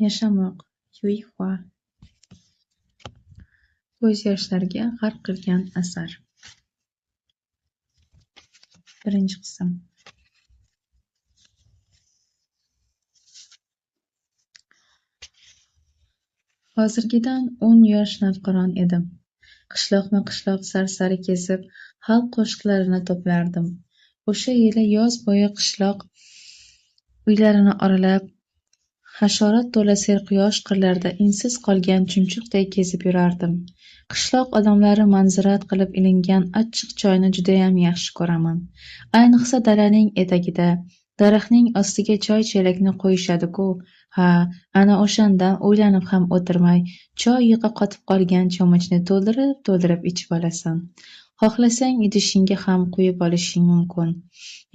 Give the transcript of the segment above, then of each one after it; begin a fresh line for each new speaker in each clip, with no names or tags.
Yashamoq, Yuihua. Ko'z yoshlarga g'arq qilgan asar. Birinchi qism. Hozirgidan 10 yosh navqiron edim. Qishloqma-qishloq sarsari kezib, xalq qo'shiqlarini to'plardim. O'sha yili yoz bo'yi qishloq uylarini oralab, hasharot to'la serquyosh qirlarda insiz qolgan chumchuqday kezib yurardim. Qishloq odamlari manzirat qilib ilingan achchiq choyni judayam yaxshi ko'raman. Ayniqsa dalaning etagida, daraxtning ostiga choy chelakni qo'yishadi-ku. Ha, ana o'shandan o'ylanib ham o'tirmay, choy yiqi qotib qolgan cho'michni to'ldirib ichib olasan. Xohlasang idishingga ham quyib olishing mumkin.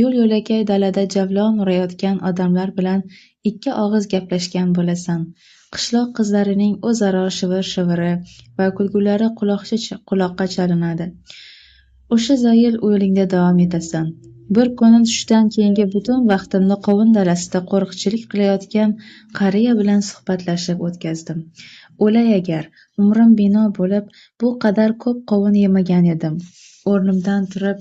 Yo'l-yo'lakay dalada javlon urayotgan odamlar bilan ikki og'iz gaplashgan bo'lasan. Qishloq qizlarining o'zaro shivir-shiviri va kulgulari quloqqa chalinadi. O'sha zayil yo'lingda davom etasan. Bir kuni tushdan keyingi butun vaqtimni qovun dalasida qo'riqchilik qilayotgan qariya bilan suhbatlashib o'tkazdim. O'lay agar umrim bino bo'lib, bu qadar ko'p qovun yemagan edim. O'rnimdan turib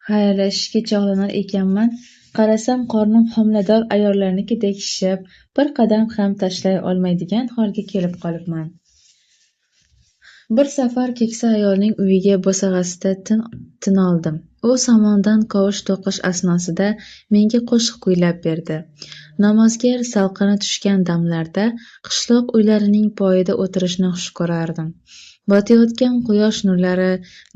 xayrlashishga chog'lanar ekanman. Qarasam qornim homilador ayollarnikidek shishib, bir qadam ham tashlay olmaydigan holga kelib qolibman. Bir safar keksa ayolning uyiga bo'sag'asida tin oldim. U somondan kovush to'qish asnosida menga qo'shiq kuylab berdi. Namozga salqini tushgan damlarda qishloq uylarining poyida o'tirishni xush ko'rardim. Botayotgan quyosh nurlari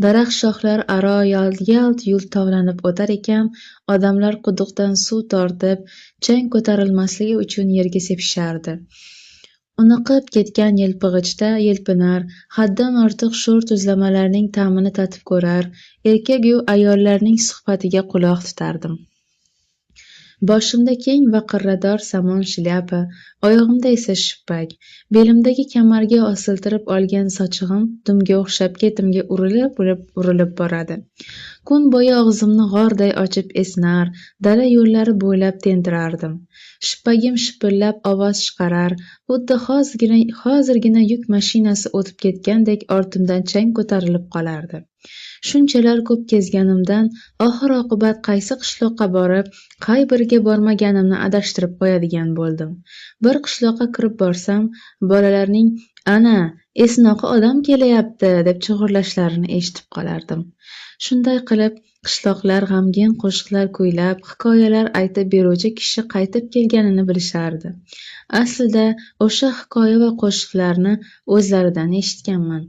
daraxt shoxlar aro yalt yult tovlanib o'tar ekan, odamlar quduqdan suv tortib, chang ko'tarilmasligi uchun yerga sepishardi. Uniqib ketgan yelpig'ichda yelpinar, haddan ortiq sho'r tuzlamalarning ta'mini tatib ko'rar, erkak-yu ayollarning suhbatiga quloq tutardim. Boshimda keng va qirrador samon shlyapa, oyog'imda esa shippak, belimdagi kamarga osiltirib olgan sochig'im dumga o'xshab ketimga urilib boradi. Kun bo'yi og'zimni g'orday ochib esnar, dala yo'llari bo'ylab tentirardim. Shippagim shipillab ovoz chiqarar, xuddi hozirgina yuk mashinasi o'tib ketgandek ortimdan chang ko'tarilib qolardi. Shunchalar ko'p kezganimdan oxir-oqibat qaysi qishloqqa borib, qay biriga bormaganimni adashtirib qo'yadigan bo'ldim. Bir qishloqqa kirib borsam, bolalarning "Ana, esnoqi odam kelyapti" deb chug'urlashlarini eshitib qolardim. Shunday qilib, qishloqlar g'amgin qo'shiqlar kuylab, hikoyalar aytib beruvchi kishi qaytib kelganini bilishardi. Aslida o'sha hikoya va qo'shiqlarni o'zlaridan eshitganman.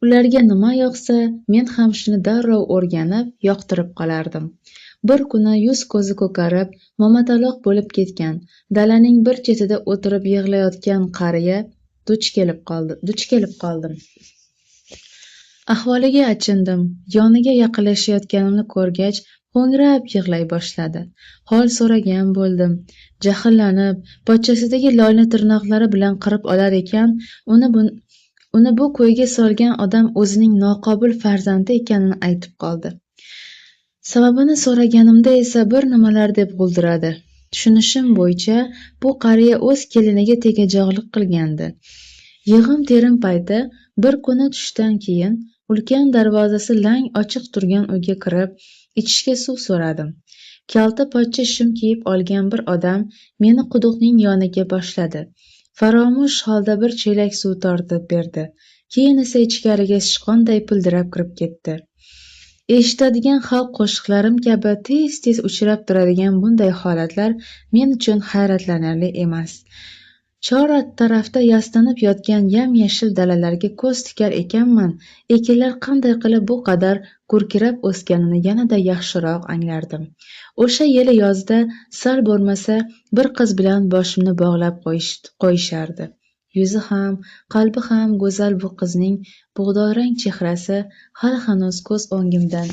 Ularga nima yoqsa, men ham shuni darrov o'rganib, yoqtirib qolardim. Bir kuni yuz-ko'zi ko'karib, momataloq bo'lib ketgan, dalaning bir chetida o'tirib yig'layotgan qariya duch kelib qoldim. Ahvoliga achindim. Yoniga yaqinlashayotganimni ko'rgach, ho'ngrab yig'lay boshladi. Hol so'ragan bo'ldim. Jahllanib, pochchasidagi loyni tirnoqlari bilan qirib olar ekan, uni bu ko'yga solgan odam o'zining noqobil farzandi ekanini aytib qoldi. Sababini so'raganimda esa bir nimalar deb g'o'ldiradi. Tushunishim bo'yicha, bu qariya o'z keliniga tegajog'lik qilgandi. Yig'im-terim payti bir kuni tushdan keyin ulkan darvozasi lang ochiq turgan uyga kirib, ichishga suv so'radim. Kalta pochcha shim kiyib olgan bir odam meni quduqning yoniga boshladi. Faromush holda bir chelak suv tortib berdi. Keyin esa ichkariga sichqonday pildirab kirib ketdi. Eshitadigan xalq qo'shiqlarim kabi tez-tez uchrab turadigan bunday holatlar men uchun hayratlanarli emas. Chor tarafda yastanib yotgan yam-yashil dalalarga ko'z tikar ekanman, ekinlar qanday qilib bu qadar gurkirab o'sganini yanada yaxshiroq anglardim. O'sha yili yozda sal bo'lmasa bir qiz bilan boshimni bog'lab qo'yishardi. Yuzi ham, qalbi ham go'zal bu qizning bug'doyrang chehrasi hali hanuz ko'z o'ngimda.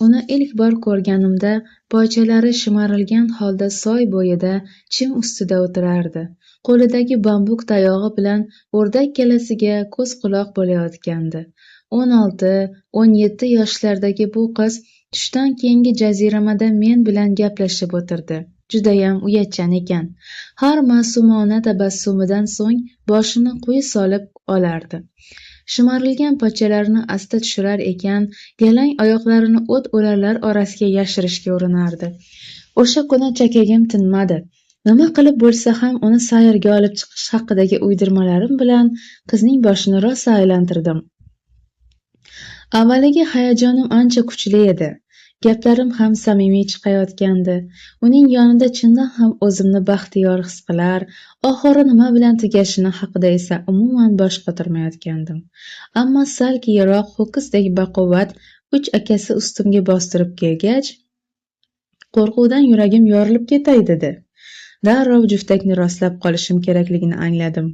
Uni ilk bor ko'rganimda poychalari shimarilgan holda soy bo'yida chim ustida o'tirardi. Qo'lidagi bambuk tayog'i bilan o'rdak kalasiga ko'z-quloq bo'layotgandi. 16-17 yoshlardagi bu qiz Tushdan keyingi jaziramada men bilan gaplashib o'tirdi. Judayam uyatchan ekan. Har ma'sumona tabassumidan so'ng boshini quyi solib olardi. Shimarilgan pochalarini asta tushirar ekan, yalang oyoqlarini o't-o'lanlar orasiga yashirishga urinardi. O'sha kuni chakagim tinmadi. Nima qilib bo'lsa ham uni sayrga olib chiqish haqidagi uydirmalarim bilan qizning boshini rosa aylantirdim. Avvaliga hayajonim ancha kuchli edi. Gaplarim ham samimiy chiqayotgandi. Uning yonida chindan ham o'zimni baxtiyor his qilar, oxiri nima bilan tugashini haqida esa umuman bosh qotirmayotgandim. Ammo sal keyinroq ho'kizdek baquvvat uch akasi ustimga bostirib kelgach, qo'rquvdan yuragim yorilib ketay dedi. Darrov juftakni rostlab qolishim kerakligini angladim.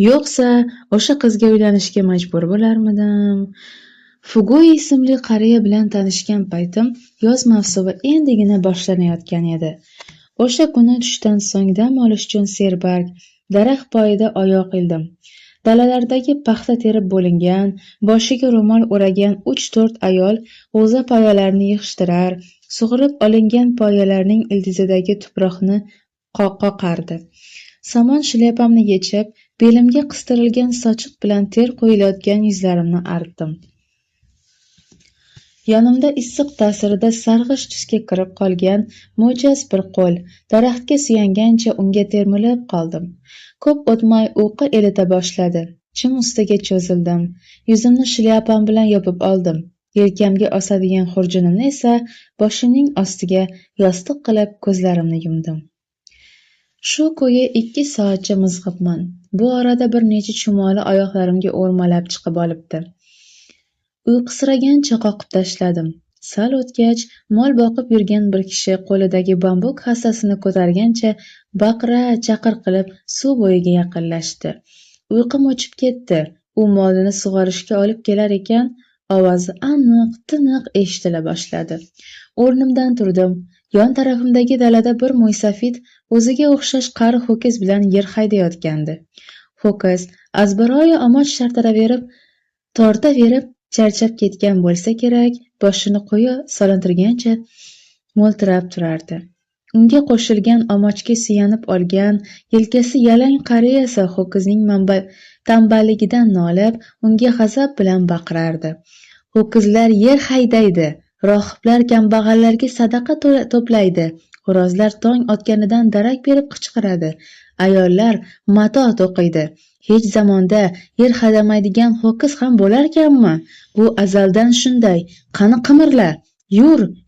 Yo'qsa o'sha qizga uylanishga majbur bo'larmidim. Fugui ismli qariya bilan tanishgan paytim yoz mavsumi endigina boshlanayotgan edi. O'sha kuni tushdan so'ng dam olish uchun serbarg daraxt poyida oyoq ildim. Dalalardagi paxta terib bo'lingan, boshiga ro'mol o'ragan 3-4 ayol g'o'za poyalarini yig'ishtirar, sug'urib olingan poyalarning ildizidagi tuproqni qoqardi. Somon shlyapamni yechib, belimga qistirilgan sochiq bilan ter qo'yilayotgan yuzlarimni artdim. Yonimda issiq ta'sirida sarg'ish tusga kirib qolgan mo'jaz bir qo'l daraxtga suyangancha unga termilib qoldim. Ko'p o'tmay uyqu elita boshladi. Chim ustiga cho'zildim. Yuzimni shlyapam bilan yopib oldim. Yelkamga osadigan xurjunimni esa boshimning ostiga yostiq qilib ko'zlarimni yumdim. Shu ko'yi 2 soatcha mizg'ibman. Bu orada bir necha chumoli oyoqlarimga o'rmalab chiqib olibdi. Uyqusiragancha qoqib tashladim. Sal o'tgach, mol boqib yurgan bir kishi qo'lidagi bambuk hassasini ko'targancha baqira-chaqir qilib suv bo'yiga yaqinlashdi. Uyqum o'chib ketdi. U molini sug'orishga olib kelar ekan, ovozi aniq-tiniq eshitila boshladi. O'rnimdan turdim. Yon tarafimdagi dalada bir mo'ysafid o'ziga o'xshash qari ho'kiz bilan yer haydayotgandi. Ho'kiz azbaroyi omoch shartaraverib, tortaverib charchab ketgan bo'lsa kerak, boshini quyi solintirgancha mo'ltirab turardi. Unga qo'shilgan omochga suyanib olgan, yelkasi yalang qariya esa ho'kizning tanballigidan nolib, unga g'azab bilan baqirardi. Ho'kizlar yer haydaydi, rohiblar kambag'allarga sadaqa to'playdi, xo'rozlar tong otganidan darak berib qichqiradi, ayollar mato to'qiydi. Hech zamonda yer haydamaydigan ho'kiz ham bo'larkanmi? Bu azaldan shunday. Qani qimirla,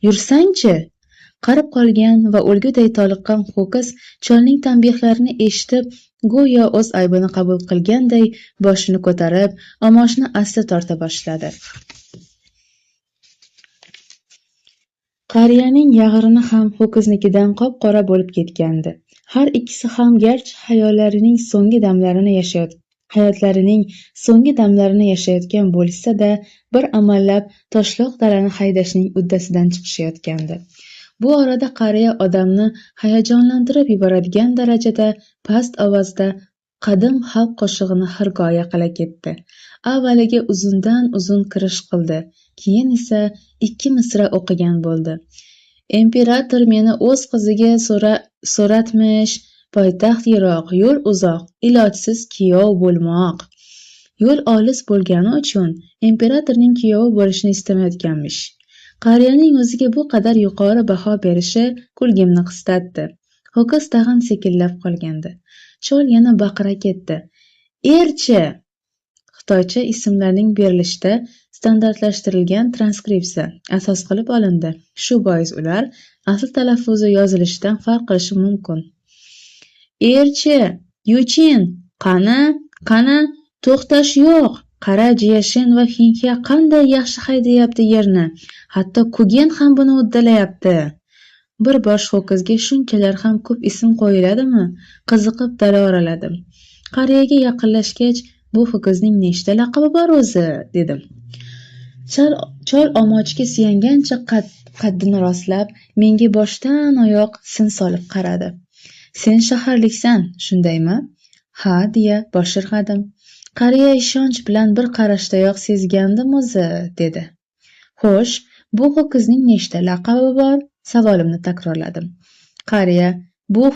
yursangchi. Qarib qolgan va o'lguday toliqqan ho'kiz cholning tanbehlarini eshitib, go'yo o'z aybini qabul qilganday boshini ko'tarib, omochni asta torta boshladi. Qariyaning yag'rini ham ho'kiznikidan qop-qora bo'lib ketgandi. Har ikkisi ham garchi hayotlarining so'nggi damlarini yashayotgan bo'lsa-da, bir amallab toshloq dalani haydashning uddasidan chiqishayotgandi. Bu orada qariya odamni hayajonlantirib yuboradigan darajada past ovozda qadim xalq qo'shig'ini xirgoya qila ketdi. Avvaliga uzundan uzun kirish qildi, keyin esa 2 misra o'qigan bo'ldi. Imperator meni o'z qiziga so'ratmish, poytaxt yiroq, yo'l uzoq, ilojsiz kuyov bo'lmoq. Yo'l olis bo'lgani uchun imperatorning kuyovi bo'lishni istamayotganmish. Qariyaning o'ziga bu qadar yuqori baho berishi kulgimni qistatdi. Ho'kiz tag'in sekinlab qolgandi. Chol yana baqira ketdi. Erchi! Xitoycha ismlarning berilishida standartlashtirilgan transkripsiya asos qilib olindi. Shu bois ular asl talaffuzi yozilishidan farq qilishi mumkin. Erchi, Yuchin, qani, to'xtash yo'q. Qara Jiyashin va Xinxia qanday yaxshi haydayapti yerni. Hatto Kugen ham buni uddalayapti. Bir bosh ho'kizga shunchalar ham ko'p ism qo'yiladimi? Qiziqib dala oraladim. Qariyaga yaqinlashgach, bu ho'kizning nechta laqabi bor o'zi, dedim. Chol omochga suyangancha qaddini rostlab, menga boshdan oyoq sin solib qaradi. Sen shaharliksan, shundaymi? Ha, deya bosh irg'adim. Qariya ishonch bilan bir qarashdayoq sezgandim o'zi, dedi. Xo'sh, Bu ho'kizning nechta laqabi bor? Savolimni takrorladim. Qariya bu